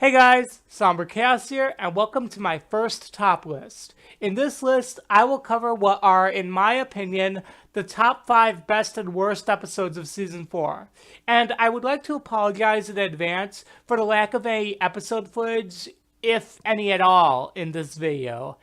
Hey guys, SomberChaos here, and welcome to my first top list. In this list, I will cover what are, in my opinion, the top 5 best and worst episodes of Season 4. And I would like to apologize in advance for the lack of any episode footage, if any at all, in this video.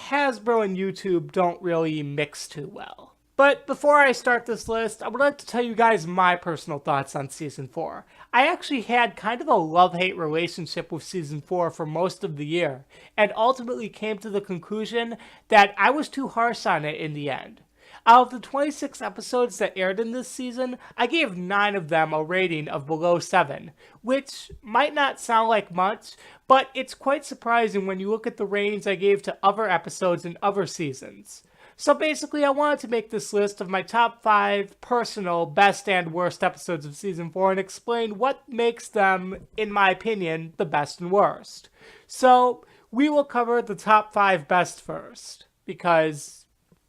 Hasbro and YouTube don't really mix too well. But before I start this list, I would like to tell you guys my personal thoughts on Season 4. I actually had kind of a love-hate relationship with Season 4 for most of the year, and ultimately came to the conclusion that I was too harsh on it in the end. Out of the 26 episodes that aired in this season, I gave 9 of them a rating of below 7, which might not sound like much, but it's quite surprising when you look at the ratings I gave to other episodes in other seasons. So basically, I wanted to make this list of my top 5 personal best and worst episodes of Season 4 and explain what makes them, in my opinion, the best and worst. So, we will cover the top 5 best first, because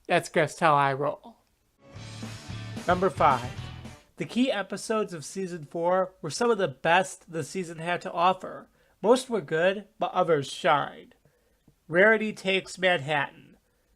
that's just how I roll. Number 5. The key episodes of Season 4 were some of the best the season had to offer. Most were good, but others shined. Rarity Takes Manhattan.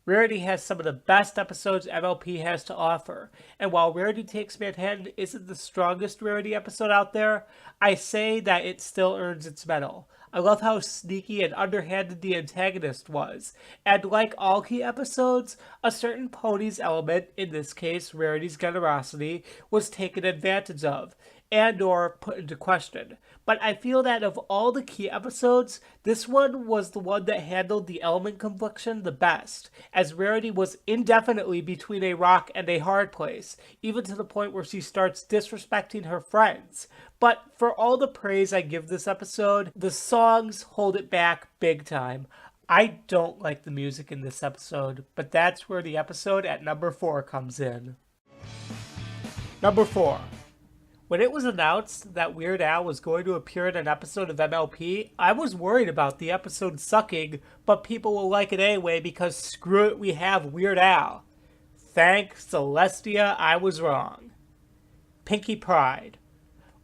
Rarity has some of the best episodes MLP has to offer, and while Rarity Takes Manhattan isn't the strongest Rarity episode out there, I say that it still earns its medal. I love how sneaky and underhanded the antagonist was, and like all key episodes, a certain pony's element, in this case Rarity's generosity, was taken advantage of, and or put into question. But I feel that of all the key episodes, this one was the one that handled the element confliction the best, as Rarity was indefinitely between a rock and a hard place, even to the point where she starts disrespecting her friends. But for all the praise I give this episode, the songs hold it back big time. I don't like the music in this episode, but that's where the episode at number 4 comes in. Number 4. When it was announced that Weird Al was going to appear in an episode of MLP, I was worried about the episode sucking, but people will like it anyway because screw it, we have Weird Al. Thank Celestia, I was wrong. Pinkie Pride.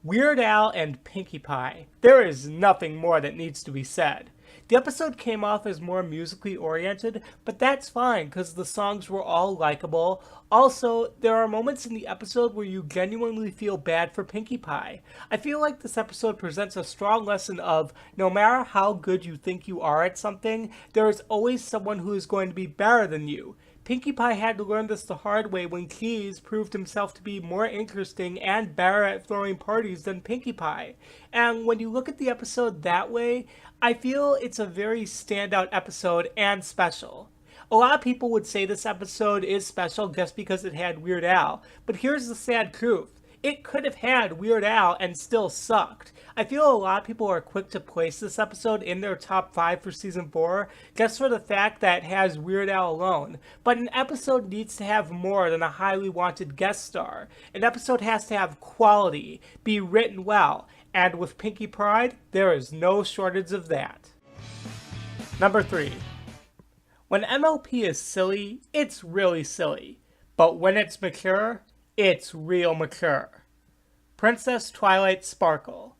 Weird Al and Pinkie Pie. There is nothing more that needs to be said. The episode came off as more musically oriented, but that's fine because the songs were all likable. Also, there are moments in the episode where you genuinely feel bad for Pinkie Pie. I feel like this episode presents a strong lesson of no matter how good you think you are at something, there is always someone who is going to be better than you. Pinkie Pie had to learn this the hard way when Keys proved himself to be more interesting and better at throwing parties than Pinkie Pie. And when you look at the episode that way, I feel it's a very standout episode and special. A lot of people would say this episode is special just because it had Weird Al, but here's the sad truth. It could have had Weird Al and still sucked. I feel a lot of people are quick to place this episode in their top 5 for Season 4 just for the fact that it has Weird Al alone. But an episode needs to have more than a highly wanted guest star. An episode has to have quality, be written well, and with Pinkie Pride, there is no shortage of that. Number 3. When MLP is silly, it's really silly. But when it's mature, it's real mature. Princess Twilight Sparkle.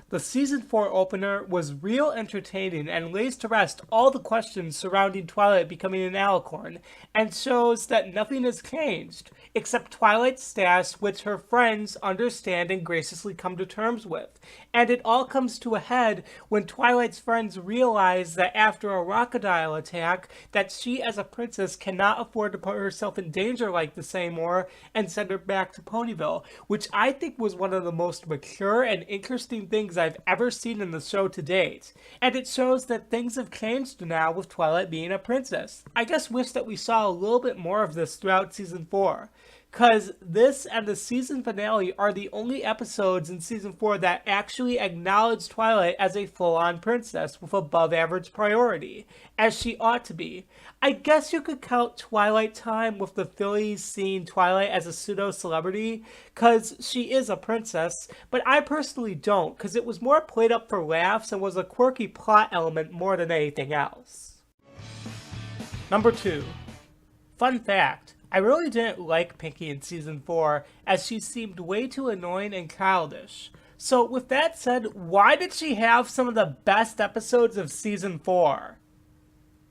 The Season 4 opener was real entertaining and lays to rest all the questions surrounding Twilight becoming an alicorn, and shows that nothing has changed, except Twilight's status, which her friends understand and graciously come to terms with. And it all comes to a head when Twilight's friends realize that after a crocodile attack, that she as a princess cannot afford to put herself in danger like this anymore and send her back to Ponyville, which I think was one of the most mature and interesting things I've ever seen in the show to date. And it shows that things have changed now with Twilight being a princess. I just wish that we saw a little bit more of this throughout Season 4. Cause this and the season finale are the only episodes in Season 4 that actually acknowledge Twilight as a full-on princess with above average priority, as she ought to be. I guess you could count Twilight Time with the Phillies seeing Twilight as a pseudo-celebrity, cause she is a princess, but I personally don't, cause it was more played up for laughs and was a quirky plot element more than anything else. Number 2. Fun fact. I really didn't like Pinkie in Season 4, as she seemed way too annoying and childish. So with that said, why did she have some of the best episodes of Season 4?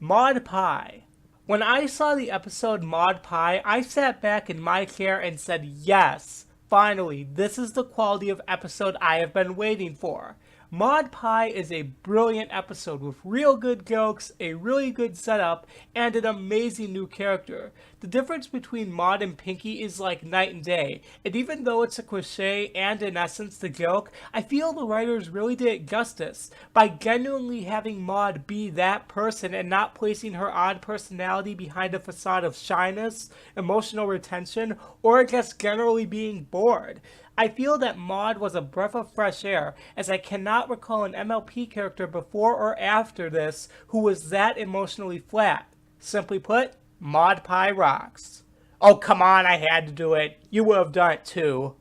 Maud Pie. When I saw the episode Maud Pie, I sat back in my chair and said, yes, finally, this is the quality of episode I have been waiting for. Maud Pie is a brilliant episode with real good jokes, a really good setup, and an amazing new character. The difference between Maud and Pinky is like night and day, and even though it's a cliche and in essence the joke, I feel the writers really did it justice by genuinely having Maud be that person and not placing her odd personality behind a facade of shyness, emotional retention, or just generally being bored. I feel that Maud was a breath of fresh air, as I cannot recall an MLP character before or after this who was that emotionally flat. Simply put, Maud Pie rocks. Oh, come on, I had to do it. You would have done it too.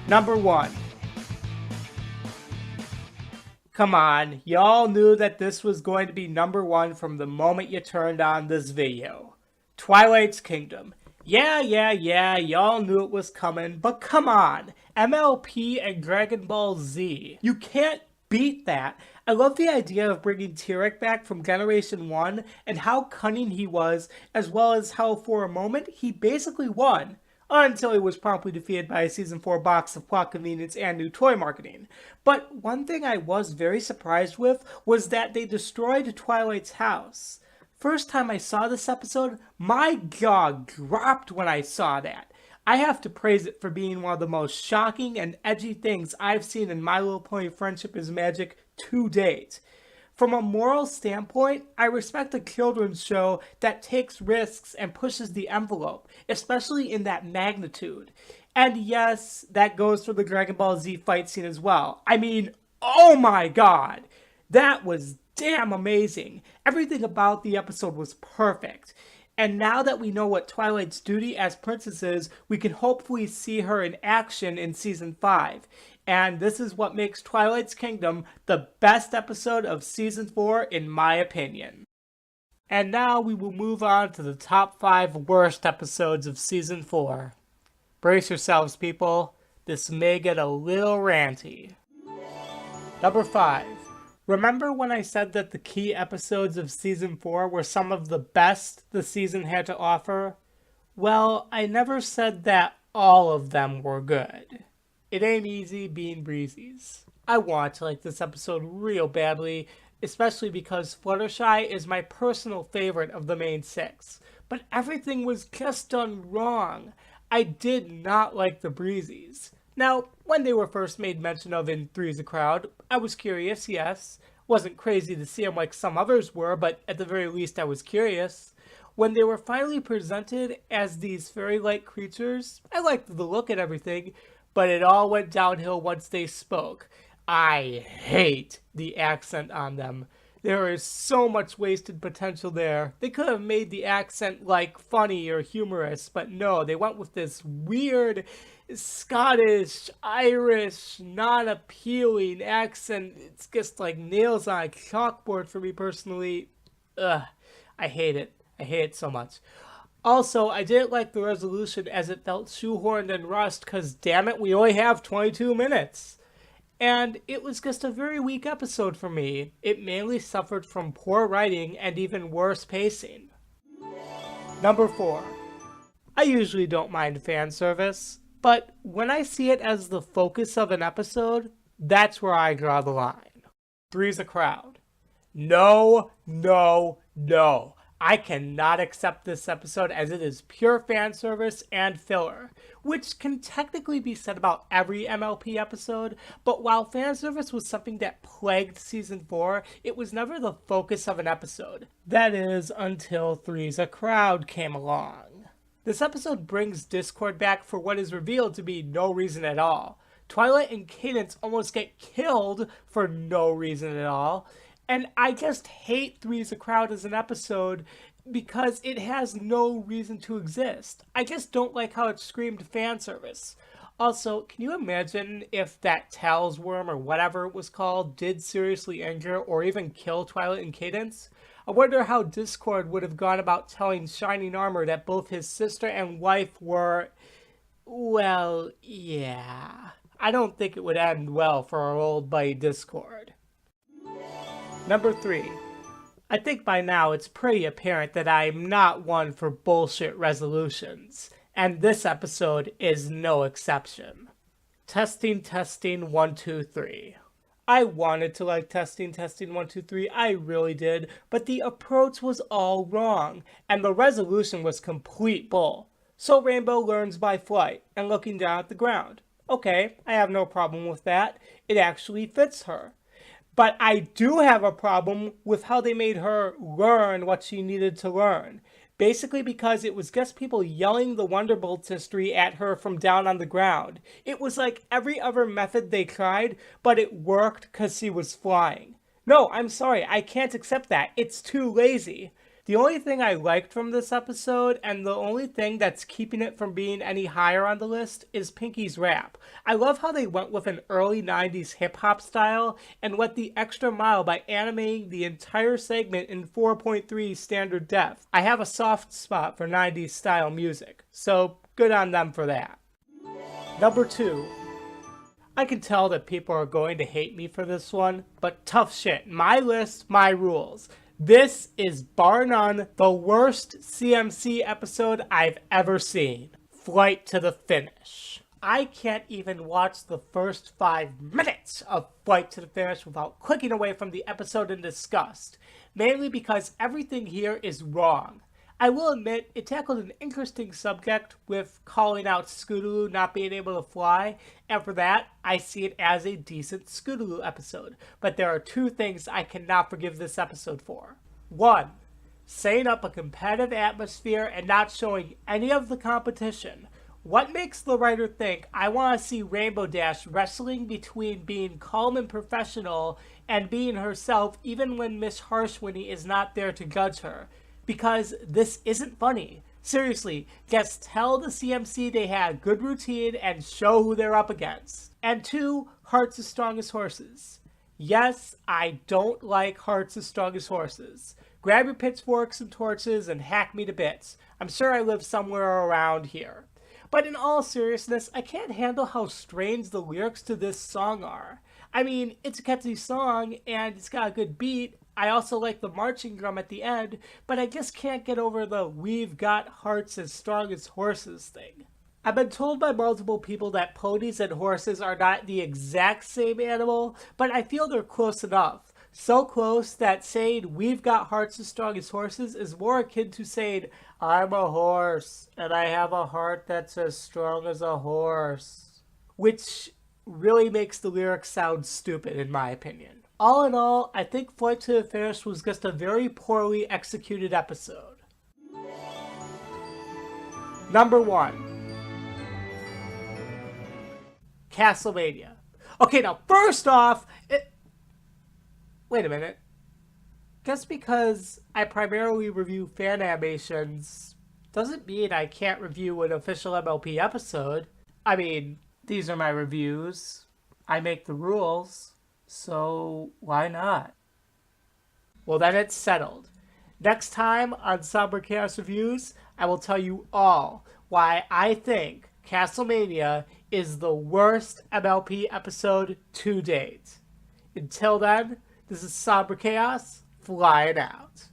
Number 1. Come on, y'all knew that this was going to be number 1 from the moment you turned on this video. Twilight's Kingdom. Yeah, y'all knew it was coming, but come on, MLP and Dragon Ball Z. You can't beat that. I love the idea of bringing Tyrek back from Generation 1 and how cunning he was, as well as how for a moment he basically won, until he was promptly defeated by a Season 4 box of plot convenience and new toy marketing. But one thing I was very surprised with was that they destroyed Twilight's house. First time I saw this episode, my jaw dropped when I saw that. I have to praise it for being one of the most shocking and edgy things I've seen in My Little Pony Friendship is Magic to date. From a moral standpoint, I respect a children's show that takes risks and pushes the envelope, especially in that magnitude. And yes, that goes for the Dragon Ball Z fight scene as well. I mean, oh my god! That was damn amazing. Everything about the episode was perfect. And now that we know what Twilight's duty as princess is, we can hopefully see her in action in Season 5. And this is what makes Twilight's Kingdom the best episode of Season 4 in my opinion. And now we will move on to the top 5 worst episodes of Season 4. Brace yourselves, people. This may get a little ranty. Number 5. Remember when I said that the key episodes of Season 4 were some of the best the season had to offer? Well, I never said that all of them were good. It ain't easy being Breezie's. I want to like this episode real badly, especially because Fluttershy is my personal favorite of the main 6. But everything was just done wrong. I did not like the Breezies. Now, when they were first made mention of in Three's a Crowd, I was curious, yes. Wasn't crazy to see them like some others were, but at the very least I was curious. When they were finally presented as these fairy-like creatures, I liked the look and everything, but it all went downhill once they spoke. I hate the accent on them. There is so much wasted potential there. They could have made the accent like funny or humorous, but no, they went with this weird Scottish, Irish, non-appealing accent. It's just like nails on a chalkboard for me personally. Ugh, I hate it. I hate it so much. Also, I didn't like the resolution as it felt shoehorned and rushed because damn it, we only have 22 minutes. And it was just a very weak episode for me. It mainly suffered from poor writing and even worse pacing. Number 4. I usually don't mind fan service, but when I see it as the focus of an episode, that's where I draw the line. Three's a Crowd. No. I cannot accept this episode as it is pure fan service and filler, which can technically be said about every MLP episode, but while fan service was something that plagued Season 4, it was never the focus of an episode. That is, until Three's a Crowd came along. This episode brings Discord back for what is revealed to be no reason at all. Twilight and Cadance almost get killed for no reason at all. And I just hate Three's a Crowd as an episode because it has no reason to exist. I just don't like how it screamed fan service. Also, can you imagine if that Tails worm or whatever it was called did seriously injure or even kill Twilight and Cadance? I wonder how Discord would have gone about telling Shining Armor that both his sister and wife were, Well, yeah. I don't think it would end well for our old buddy Discord. Number 3. I think by now it's pretty apparent that I'm not one for bullshit resolutions, and this episode is no exception. Testing, 1, 2, 3. I wanted to like testing, 1, 2, 3, I really did, but the approach was all wrong, and the resolution was complete bull. So Rainbow learns by flight and looking down at the ground. Okay, I have no problem with that. It actually fits her. But I do have a problem with how they made her learn what she needed to learn. Basically because it was just people yelling the Wonderbolts history at her from down on the ground. It was like every other method they tried, but it worked because she was flying. No, I'm sorry, I can't accept that. It's too lazy. The only thing I liked from this episode, and the only thing that's keeping it from being any higher on the list, is Pinky's rap. I love how they went with an early 90s hip-hop style, and went the extra mile by animating the entire segment in 4.3 standard def. I have a soft spot for 90s style music, so good on them for that. Number 2. I can tell that people are going to hate me for this one, but tough shit. My list, my rules. This is, bar none, the worst CMC episode I've ever seen. Flight to the Finish. I can't even watch the first 5 minutes of Flight to the Finish without clicking away from the episode in disgust, mainly because everything here is wrong. I will admit, it tackled an interesting subject with calling out Scootaloo not being able to fly, and for that, I see it as a decent Scootaloo episode. But there are 2 things I cannot forgive this episode for. 1. Setting up a competitive atmosphere and not showing any of the competition. What makes the writer think I want to see Rainbow Dash wrestling between being calm and professional and being herself even when Miss Harshwinny is not there to judge her? Because this isn't funny. Seriously, just tell the CMC they had a good routine and show who they're up against. And 2, Hearts as Strong as Horses. Yes, I don't like Hearts as Strong as Horses. Grab your pitchforks and torches and hack me to bits. I'm sure I live somewhere around here. But in all seriousness, I can't handle how strange the lyrics to this song are. I mean, it's a catchy song and it's got a good beat. I also like the marching drum at the end, but I just can't get over the "we've got hearts as strong as horses" thing. I've been told by multiple people that ponies and horses are not the exact same animal, but I feel they're close enough. So close that saying "we've got hearts as strong as horses" is more akin to saying "I'm a horse and I have a heart that's as strong as a horse," which really makes the lyrics sound stupid in my opinion. All in all, I think Flight to the Finish was just a very poorly executed episode. Number 1. Castlevania. Okay, now first off, wait a minute. Just because I primarily review fan animations doesn't mean I can't review an official MLP episode. I mean, these are my reviews. I make the rules. So why not? Well, then it's settled. Next time on SomberChaosReviews, I will tell you all why I think Castlevania is the worst MLP episode to date. Until then, this is Somber Chaos, flying out.